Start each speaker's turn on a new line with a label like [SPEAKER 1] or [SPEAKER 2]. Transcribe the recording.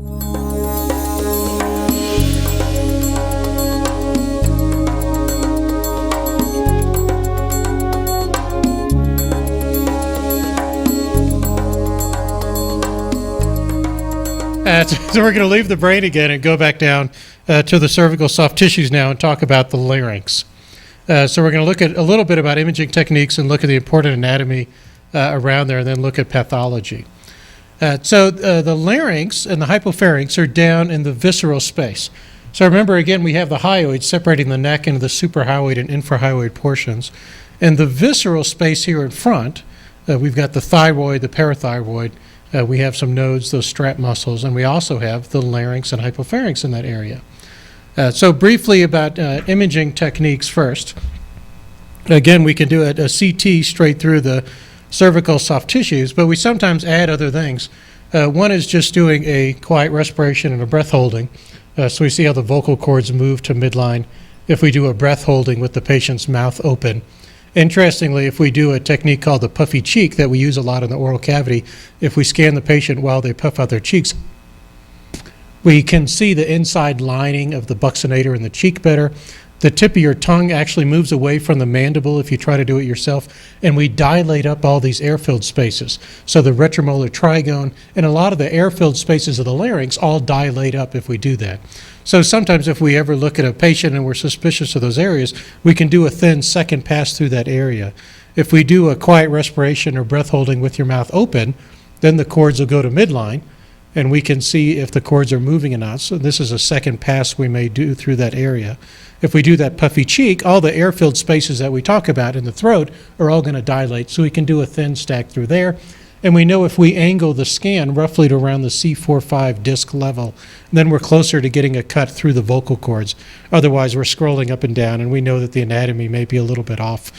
[SPEAKER 1] So we're going to leave the brain again and go back down to the cervical soft tissues now and talk about the larynx. So we're going to look at a little bit about imaging techniques and look at the important anatomy around there and then look at pathology. So the larynx and the hypopharynx are down in the visceral space. So remember, again, we have the hyoid separating the neck into the suprahyoid and infrahyoid portions. And the visceral space here in front, we've got the thyroid, the parathyroid. We have some nodes, those strap muscles, and we also have the larynx and hypopharynx in that area. So briefly about imaging techniques first. Again, we can do a CT straight through the cervical soft tissues, but we sometimes add other things. One is just doing a quiet respiration and a breath holding. So we see how the vocal cords move to midline if we do a breath holding with the patient's mouth open. Interestingly, if we do a technique called the puffy cheek that we use a lot in the oral cavity, if we scan the patient while they puff out their cheeks, we can see the inside lining of the buccinator in the cheek better. The tip of your tongue actually moves away from the mandible if you try to do it yourself, and we dilate up all these air-filled spaces. So the retromolar trigone and a lot of the air-filled spaces of the larynx all dilate up if we do that. So sometimes if we ever look at a patient and we're suspicious of those areas, we can do a thin second pass through that area. If we do a quiet respiration or breath holding with your mouth open, then the cords will go to midline, and we can see if the cords are moving or not. So this is a second pass we may do through that area. If we do that puffy cheek, all the air-filled spaces that we talk about in the throat are all going to dilate, so we can do a thin stack through there. And we know if we angle the scan roughly to around the C4-5 disc level, then we're closer to getting a cut through the vocal cords. Otherwise, we're scrolling up and down, and we know that the anatomy may be a little bit off